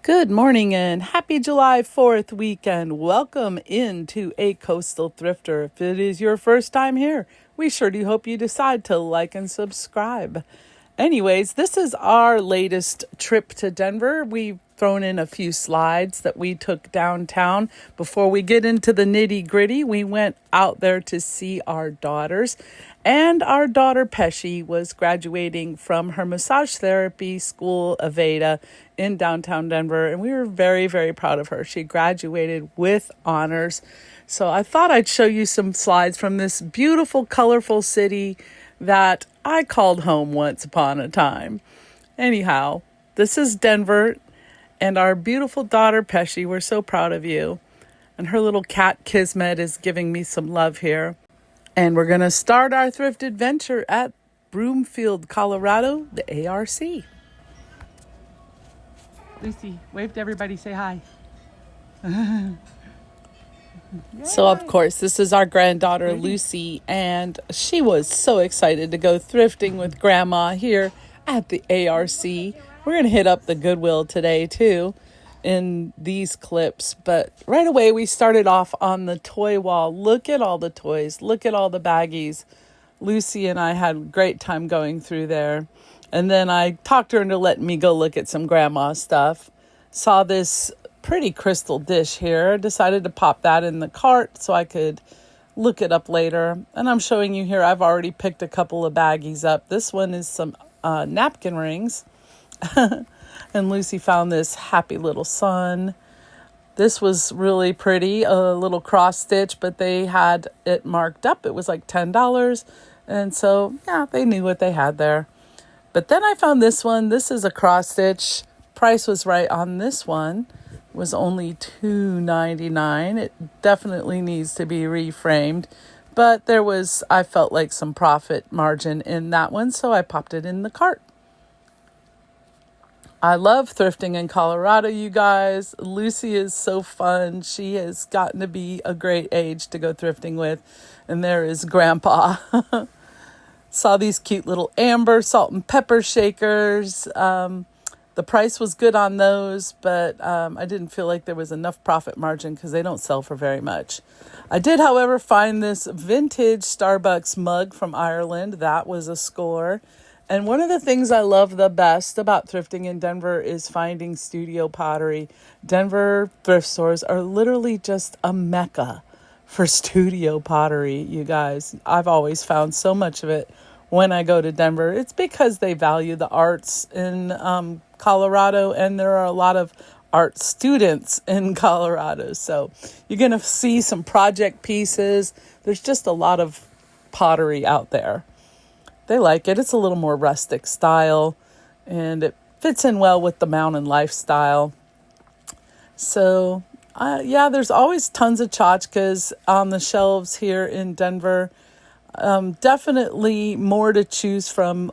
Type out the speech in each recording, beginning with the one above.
Good morning and happy July 4th weekend. Welcome into A Coastal Thrifter. If it is your first time here, we sure do hope you decide to like and subscribe. Anyways, this is our latest trip to Denver. We've thrown in a few slides that we took downtown. Before we get into the nitty gritty, we went out there to see our daughters. And our daughter Pesci was graduating from her massage therapy school, Aveda, in downtown Denver. And we were very, very proud of her. She graduated with honors. So I thought I'd show you some slides from this beautiful, colorful city that I called home once upon a time. Anyhow, this is Denver and our beautiful daughter Pesci. We're so proud of you. And her little cat Kismet is giving me some love here. And we're going to start our thrift adventure at Broomfield, Colorado, the ARC. Lucy, wave to everybody, say hi. So, of course, this is our granddaughter, Lucy, and she was so excited to go thrifting with Grandma here at the ARC. We're going to hit up the Goodwill today, too, in these clips. But right away, we started off on the toy wall. Look at all the toys. Look at all the baggies. Lucy and I had a great time going through there. And then I talked her into letting me go look at some grandma stuff. Saw this pretty crystal dish here. Decided to pop that in the cart so I could look it up later. And I'm showing you here, I've already picked a couple of baggies up. This one is some napkin rings. And Lucy found this happy little sun. This was really pretty, a little cross stitch, but they had it marked up. It was like $10. And so, yeah, they knew what they had there. But then I found this one. This is a cross stitch. Price was right on this one. It was only $2.99. It definitely needs to be reframed. But there was, I felt like, some profit margin in that one, so I popped it in the cart. I love thrifting in Colorado, you guys. Lucy is so fun. She has gotten to be a great age to go thrifting with. And there is Grandpa. Saw these cute little amber salt and pepper shakers. The price was good on those, but I didn't feel like there was enough profit margin because they don't sell for very much. I did, however, find this vintage Starbucks mug from Ireland. That was a score. And one of the things I love the best about thrifting in Denver is finding studio pottery. Denver thrift stores are literally just a mecca for studio pottery, you guys. I've always found so much of it when I go to Denver. It's because they value the arts in Colorado, and there are a lot of art students in Colorado. So you're going to see some project pieces. There's just a lot of pottery out there. They like it. It's a little more rustic style, and it fits in well with the mountain lifestyle. So, there's always tons of tchotchkes on the shelves here in Denver. Definitely more to choose from,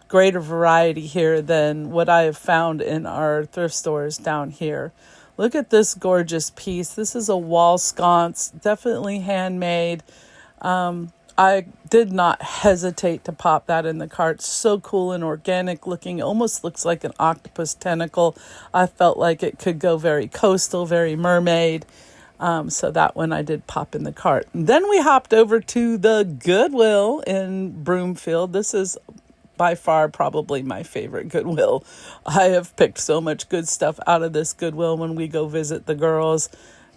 greater variety here than what I have found in our thrift stores down here. Look at this gorgeous piece. This is a wall sconce, definitely handmade. I did not hesitate to pop that in the cart. So cool and organic looking. Almost looks like an octopus tentacle. I felt like it could go very coastal, very mermaid. So that one I did pop in the cart. And then we hopped over to the Goodwill in Broomfield. This is by far probably my favorite Goodwill. I have picked so much good stuff out of this Goodwill when we go visit the girls.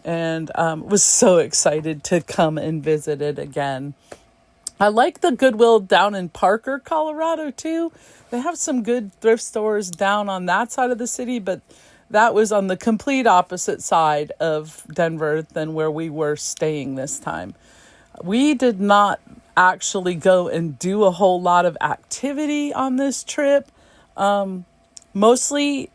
And was so excited to come and visit it again. I like the Goodwill down in Parker, Colorado, too. They have some good thrift stores down on that side of the city, but that was on the complete opposite side of Denver than where we were staying this time. We did not actually go and do a whole lot of activity on this trip. Mostly,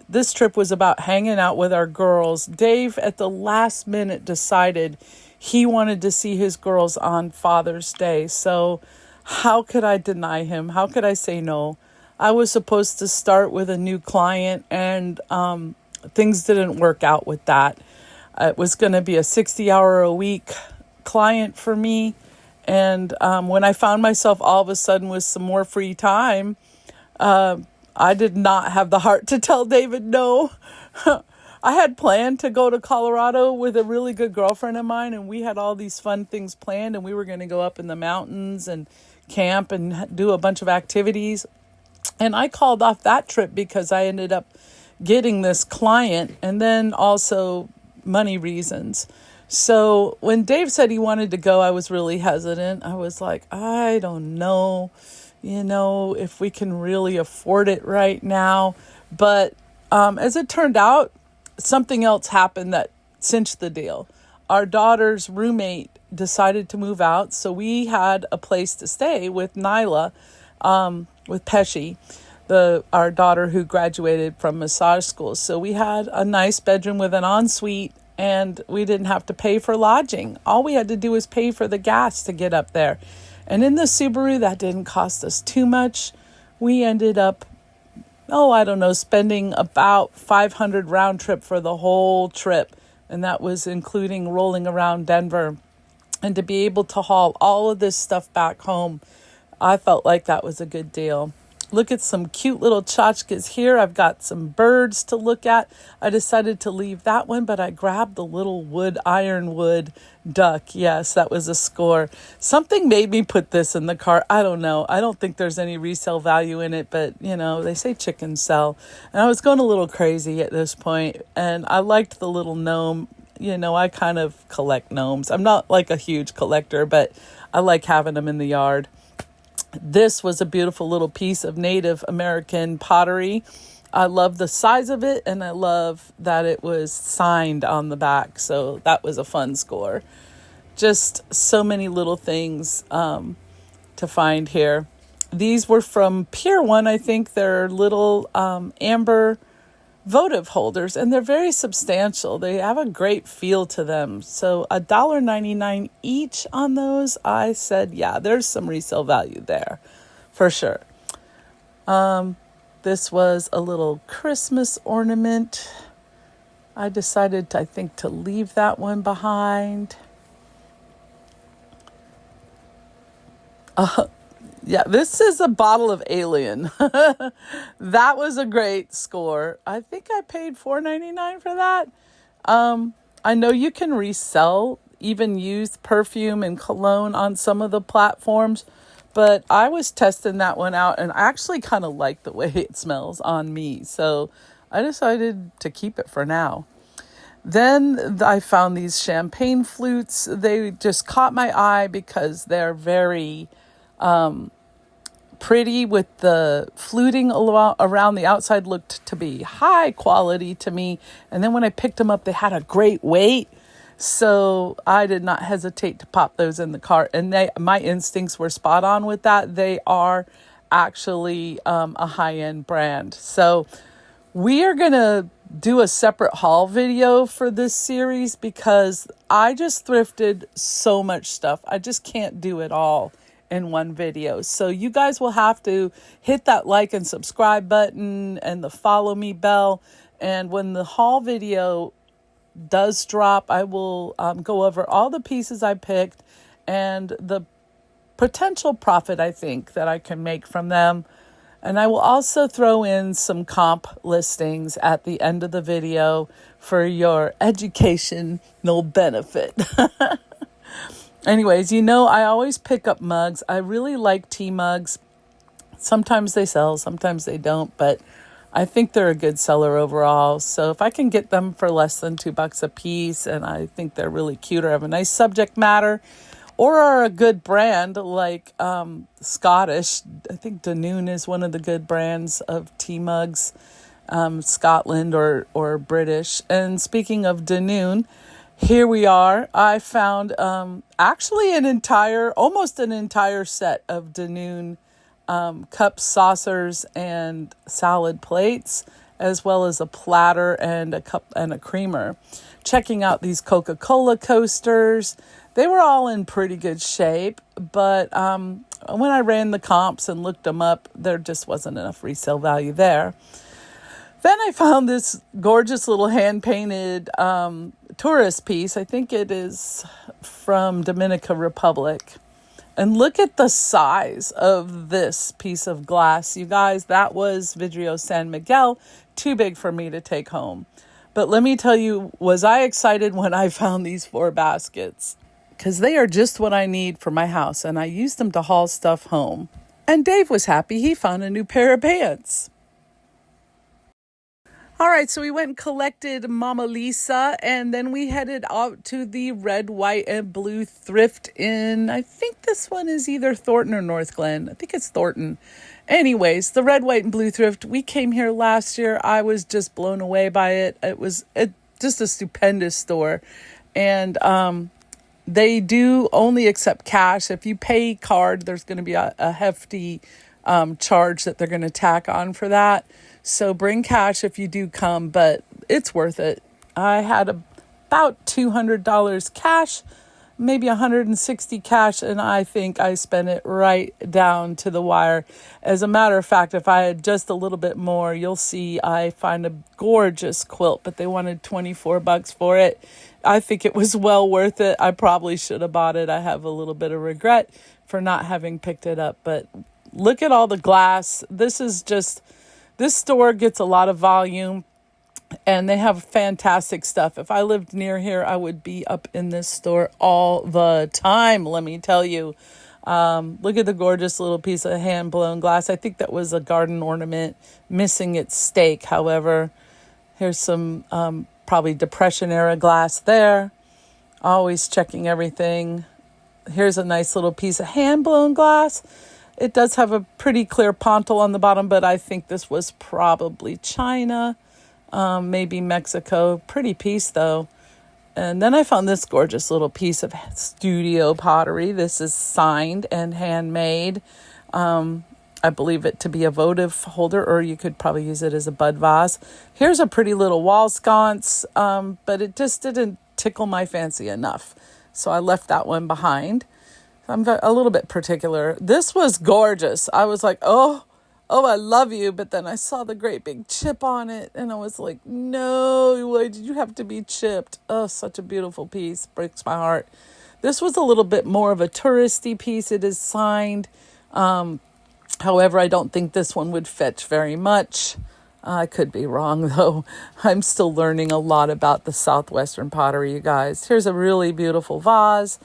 this trip was about hanging out with our girls. Dave, at the last minute, decided he wanted to see his girls on Father's Day. So how could I deny him? How could I say no? I was supposed to start with a new client, and things didn't work out with that. It was going to be a 60-hour-a-week client for me. And when I found myself all of a sudden with some more free time, I did not have the heart to tell David no. I had planned to go to Colorado with a really good girlfriend of mine, and we had all these fun things planned, and we were going to go up in the mountains and camp and do a bunch of activities. And I called off that trip because I ended up getting this client, and then also money reasons. So when Dave said he wanted to go, I was really hesitant. I was like, I don't know, if we can really afford it right now. But as it turned out, something else happened that cinched the deal. Our daughter's roommate decided to move out, so we had a place to stay with Nyla, with Pesci, our daughter who graduated from massage school. So we had a nice bedroom with an ensuite, and we didn't have to pay for lodging. All we had to do was pay for the gas to get up there. And in the Subaru, that didn't cost us too much. We ended up spending about $500 round trip for the whole trip. And that was including rolling around Denver. And to be able to haul all of this stuff back home, I felt like that was a good deal. Look at some cute little tchotchkes here. I've got some birds to look at. I decided to leave that one, but I grabbed the little ironwood duck. Yes, that was a score. Something made me put this in the cart. I don't know. I don't think there's any resale value in it, but they say chickens sell. And I was going a little crazy at this point, and I liked the little gnome. I kind of collect gnomes. I'm not like a huge collector, but I like having them in the yard. This was a beautiful little piece of Native American pottery. I love the size of it, and I love that it was signed on the back. So that was a fun score. Just so many little things to find here. These were from Pier 1, I think. They're little amber votive holders, and they're very substantial. They have a great feel to them. So $1.99 each on those. I said, yeah, there's some resale value there for sure. This was a little Christmas ornament. I decided to leave that one behind. Yeah, this is a bottle of Alien. That was a great score. I think I paid $4.99 for that. I know you can resell even used perfume and cologne on some of the platforms, but I was testing that one out, and I actually kind of like the way it smells on me. So I decided to keep it for now. Then I found these champagne flutes. They just caught my eye because they're very pretty, with the fluting around the outside looked to be high quality to me. And then when I picked them up, they had a great weight. So I did not hesitate to pop those in the cart. And my instincts were spot on with that. They are actually a high-end brand. So we are going to do a separate haul video for this series because I just thrifted so much stuff. I just can't do it all in one video. So you guys will have to hit that like and subscribe button and the follow me bell. And when the haul video does drop, I will go over all the pieces I picked and the potential profit I think that I can make from them. And I will also throw in some comp listings at the end of the video for your educational benefit. Anyways, I always pick up mugs. I really like tea mugs. Sometimes they sell, sometimes they don't, but I think they're a good seller overall. So if I can get them for less than $2 a piece, and I think they're really cute or have a nice subject matter, or are a good brand like Scottish. I think Danoon is one of the good brands of tea mugs, Scotland or British. And speaking of Danoon, here we are. I found actually almost an entire set of Danoon cups, saucers, and salad plates, as well as a platter and a cup and a creamer. Checking out these Coca-Cola coasters. They were all in pretty good shape, but when I ran the comps and looked them up, there just wasn't enough resale value there. Then I found this gorgeous little hand-painted tourist piece. I think it is from Dominican Republic. And look at the size of this piece of glass. You guys, that was Vidrio San Miguel too big for me to take home. But let me tell you, was I excited when I found these 4 baskets? Because they are just what I need for my house, and I use them to haul stuff home. And Dave was happy. He found a new pair of pants. All right, so we went and collected Mama Lisa, and then we headed out to the red, white, and blue thrift in, I think this one is either Thornton or North Glen. I think it's Thornton. Anyways, the red, white, and blue thrift, we came here last year. I was just blown away by it. It was just a stupendous store. And they do only accept cash. If you pay card, there's going to be a hefty charge that they're going to tack on for that. So bring cash if you do come, but it's worth it. I had about $200 cash, maybe $160 cash, and I think I spent it right down to the wire. As a matter of fact, if I had just a little bit more, you'll see I find a gorgeous quilt, but they wanted $24 for it. I think it was well worth it. I probably should have bought it. I have a little bit of regret for not having picked it up, but look at all the glass. This store gets a lot of volume, and they have fantastic stuff. If I lived near here, I would be up in this store all the time, let me tell you. Look at the gorgeous little piece of hand-blown glass. I think that was a garden ornament missing its stake. However, here's some probably Depression-era glass there. Always checking everything. Here's a nice little piece of hand-blown glass. It does have a pretty clear pontil on the bottom, but I think this was probably China, maybe Mexico. Pretty piece, though. And then I found this gorgeous little piece of studio pottery. This is signed and handmade. I believe it to be a votive holder, or you could probably use it as a bud vase. Here's a pretty little wall sconce, but it just didn't tickle my fancy enough. So I left that one behind. I'm a little bit particular. This was gorgeous. I was like, oh, I love you. But then I saw the great big chip on it, and I was like, no, why did you have to be chipped? Oh, such a beautiful piece. Breaks my heart. This was a little bit more of a touristy piece. It is signed. However, I don't think this one would fetch very much. I could be wrong, though. I'm still learning a lot about the Southwestern pottery, you guys. Here's a really beautiful vase.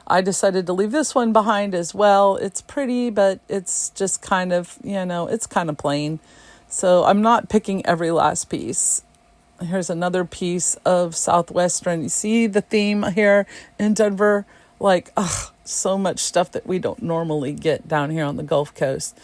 I decided to leave this one behind as well. It's pretty, but it's just kind of, it's kind of plain. So I'm not picking every last piece. Here's another piece of Southwestern. You see the theme here in Denver? So much stuff that we don't normally get down here on the Gulf Coast.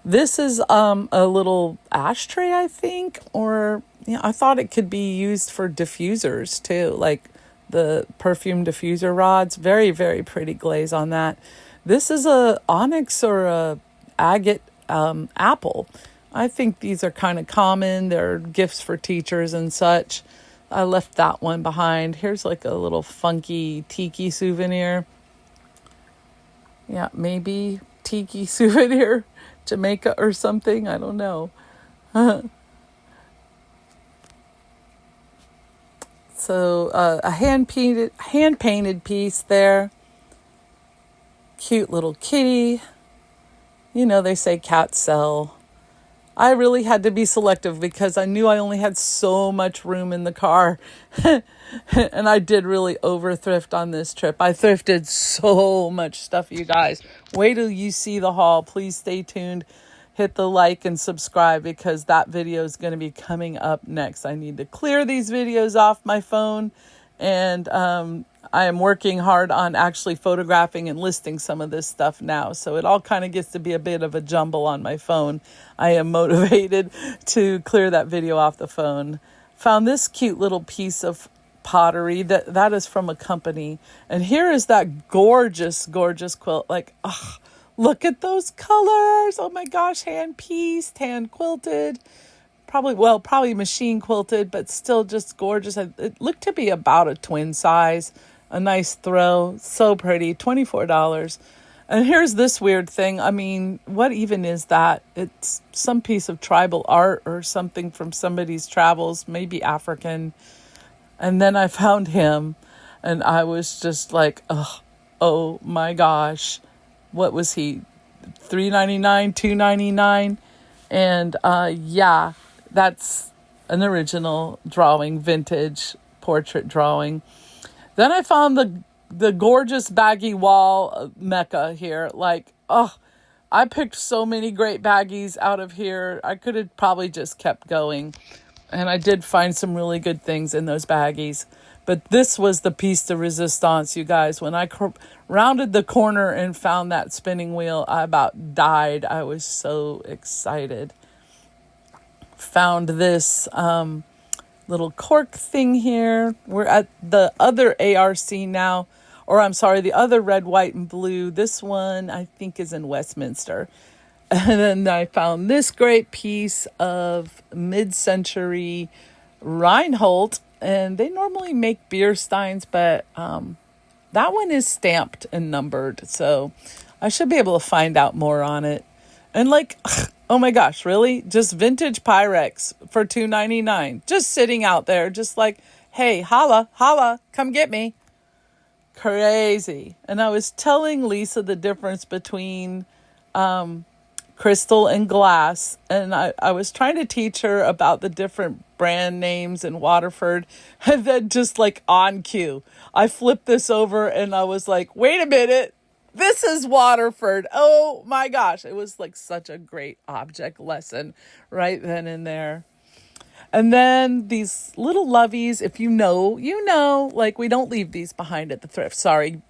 This is a little ashtray, I think, or I thought it could be used for diffusers too, like the perfume diffuser rods. Very, very pretty glaze on that. This is a onyx or a agate apple. I think these are kind of common. They're gifts for teachers and such. I left that one behind. Here's like a little funky tiki souvenir. Yeah, maybe tiki souvenir, Jamaica or something. I don't know. So a hand-painted piece there. Cute little kitty. They say cats sell. I really had to be selective because I knew I only had so much room in the car. And I did really over thrift on this trip. I thrifted so much stuff, you guys. Wait till you see the haul. Please stay tuned. Hit the like and subscribe because that video is going to be coming up next. I need to clear these videos off my phone. And I am working hard on actually photographing and listing some of this stuff now. So it all kind of gets to be a bit of a jumble on my phone. I am motivated to clear that video off the phone. Found this cute little piece of pottery that is from a company. And here is that gorgeous, gorgeous quilt. Look at those colors. Oh my gosh, hand pieced, hand quilted. Probably machine quilted, but still just gorgeous. It looked to be about a twin size. A nice throw. So pretty. $24. And here's this weird thing. I mean, what even is that? It's some piece of tribal art or something from somebody's travels, maybe African. And then I found him and I was just like, oh my gosh. What was he? $3.99, $2.99. And yeah, that's an original drawing, vintage portrait drawing. Then I found the gorgeous baggy wall mecca here. Like, oh, I picked so many great baggies out of here. I could have probably just kept going. And I did find some really good things in those baggies. But this was the piece de resistance, you guys. When I rounded the corner and found that spinning wheel, I about died. I was so excited. Found this little cork thing here. We're at the other ARC now. Or I'm sorry, the other red, white, and blue. This one, I think, is in Westminster. And then I found this great piece of mid-century Reinhold. And they normally make beer steins, but that one is stamped and numbered. So I should be able to find out more on it. And like, oh my gosh, really? Just vintage Pyrex for $2.99. Just sitting out there, just like, hey, holla, holla, come get me. Crazy. And I was telling Lisa the difference between crystal and glass. And I was trying to teach her about the different brand names in Waterford. And then just like on cue, I flipped this over and I was like, wait a minute. This is Waterford. Oh my gosh. It was like such a great object lesson right then and there. And then these little loveys, if you know, like we don't leave these behind at the thrift. Sorry,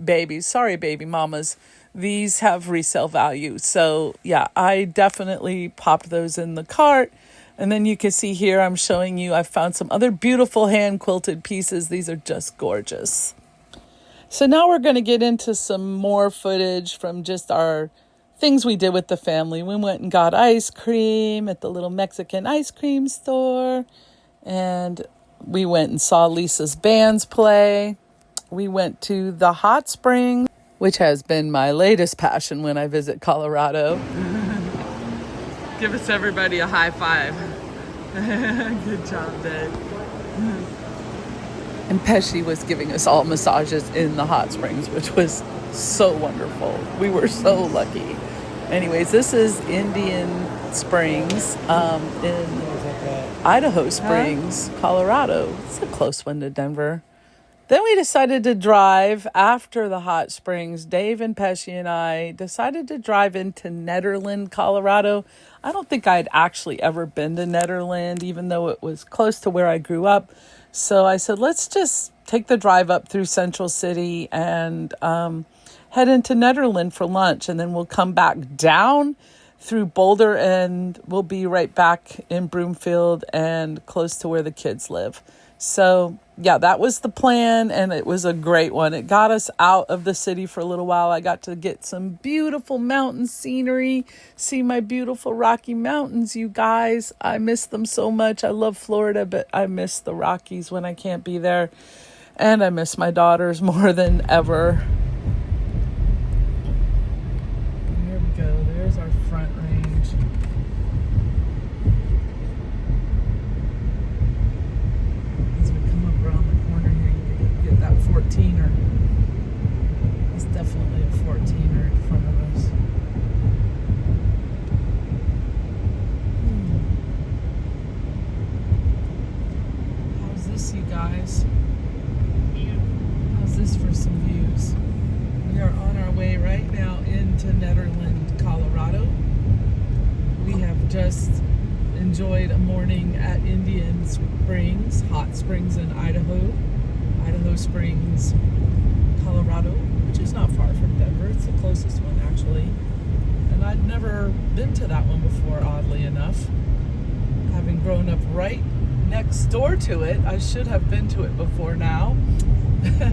babies. Sorry, baby mamas. These have resale value. So yeah, I definitely popped those in the cart. And then you can see here, I'm showing you, I found some other beautiful hand quilted pieces. These are just gorgeous. So now we're going to get into some more footage from just our things we did with the family. We went and got ice cream at the little Mexican ice cream store. And we went and saw Lisa's bands play. We went to the hot springs, which has been my latest passion when I visit Colorado. Give us everybody a high five. Good job, Dave. And Pesci was giving us all massages in the hot springs, which was so wonderful. We were so lucky. Anyways, this is Indian Springs in Idaho Springs, Colorado. It's a close one to Denver. Then we decided to drive after the hot springs. Dave and Pesci and I decided to drive into Nederland, Colorado. I don't think I'd actually ever been to Nederland, even though it was close to where I grew up. So I said, let's just take the drive up through Central City and head into Nederland for lunch. And then we'll come back down through Boulder and we'll be right back in Broomfield and close to where the kids live. So yeah, that was the plan, and it was a great one. It got us out of the city for a little while. I got to get some beautiful mountain scenery, see my beautiful Rocky Mountains, you guys. I miss them so much. I love Florida, but I miss the Rockies when I can't be there. And I miss my daughters more than ever. Here we go. There's our front range. That 14er. It's definitely a 14er in front of us. How's this, you guys? How's this for some views? We are on our way right now into Nederland, Colorado. We have just enjoyed a morning at Indian Springs, hot springs in Idaho Springs, Colorado, which is not far from Denver. It's the closest one, actually. And I'd never been to that one before, oddly enough. Having grown up right next door to it, I should have been to it before now. But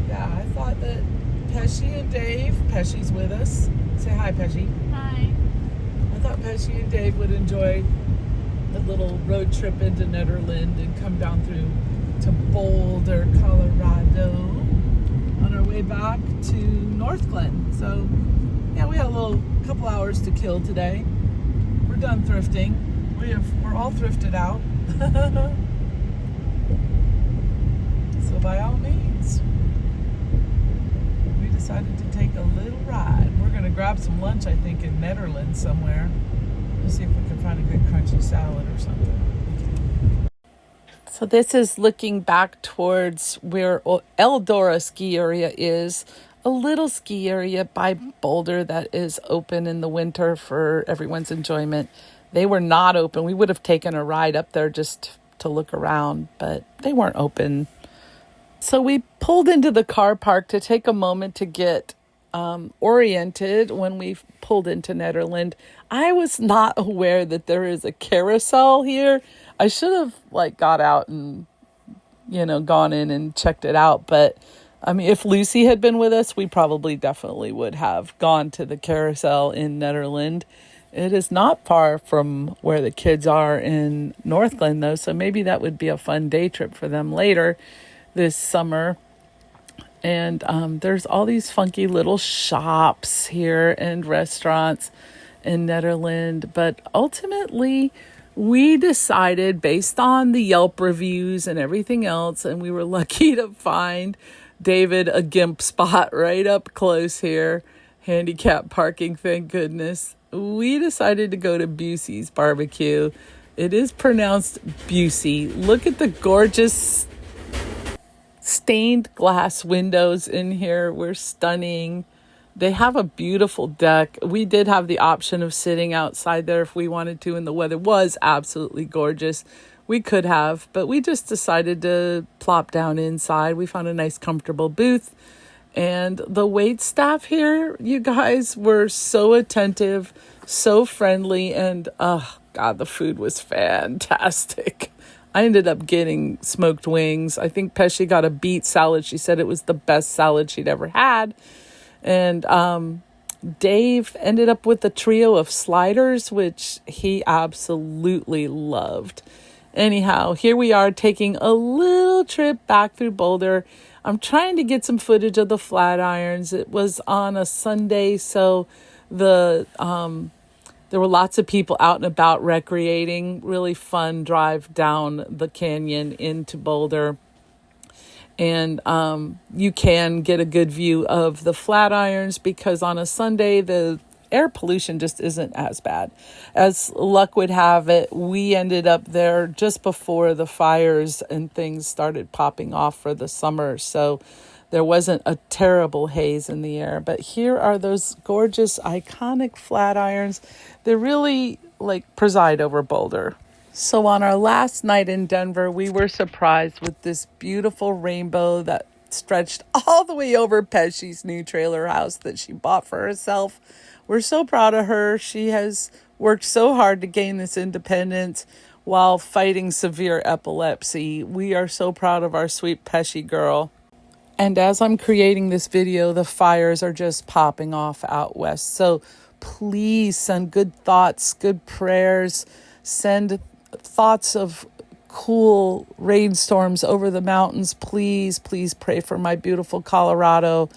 yeah, I thought that Pesci and Dave, Pesci's with us. Say hi, Pesci. Hi. I thought Pesci and Dave would enjoy a little road trip into Nederland and come down through to Boulder, Colorado on our way back to North Glen. So yeah, we had a couple hours to kill today. We're done thrifting. We're all thrifted out. So by all means, we decided to take a little ride. We're gonna grab some lunch, I think, in Nederland somewhere. Let's see if we can find a good crunchy salad or something. So this is looking back towards where Eldora ski area is, a little ski area by Boulder that is open in the winter for everyone's enjoyment. They were not open. We would have taken a ride up there just to look around, but they weren't open. So we pulled into the car park to take a moment to get oriented when we pulled into Nederland. I was not aware that there is a carousel here. I should have got out and, gone in and checked it out. But I mean, if Lucy had been with us, we probably definitely would have gone to the carousel in Nederland. It is not far from where the kids are in Northglen, though. So maybe that would be a fun day trip for them later this summer. And there's all these funky little shops here and restaurants in Nederland. But ultimately, we decided based on the Yelp reviews and everything else, and we were lucky to find David a gimp spot right up close here. Handicap parking, thank goodness. We decided to go to Busey's Barbecue. It is pronounced Busey. Look at the gorgeous stained glass windows in here. We're stunning. They have a beautiful deck. We did have the option of sitting outside there if we wanted to, and the weather was absolutely gorgeous. We could have, but we just decided to plop down inside. We found a nice comfortable booth, and the wait staff here, you guys, were so attentive, so friendly, and oh God, the food was fantastic. I ended up getting smoked wings. I think Pesci got a beet salad. She said it was the best salad she'd ever had. And Dave ended up with a trio of sliders, which he absolutely loved. Anyhow, here we are taking a little trip back through Boulder. I'm trying to get some footage of the Flatirons. It was on a Sunday, so there were lots of people out and about recreating. Really fun drive down the canyon into Boulder. And you can get a good view of the Flatirons because on a Sunday, the air pollution just isn't as bad. As luck would have it, we ended up there just before the fires and things started popping off for the summer. So there wasn't a terrible haze in the air. But here are those gorgeous, iconic Flatirons. They really preside over Boulder. So on our last night in Denver, we were surprised with this beautiful rainbow that stretched all the way over Pesci's new trailer house that she bought for herself. We're so proud of her. She has worked so hard to gain this independence while fighting severe epilepsy. We are so proud of our sweet Pesci girl. And as I'm creating this video, the fires are just popping off out west. So please send good thoughts, good prayers, send thoughts of cool rainstorms over the mountains. Please, please pray for my beautiful Colorado.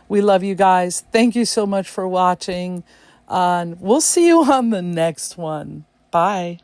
We love you guys. Thank you so much for watching. And we'll see you on the next one. Bye.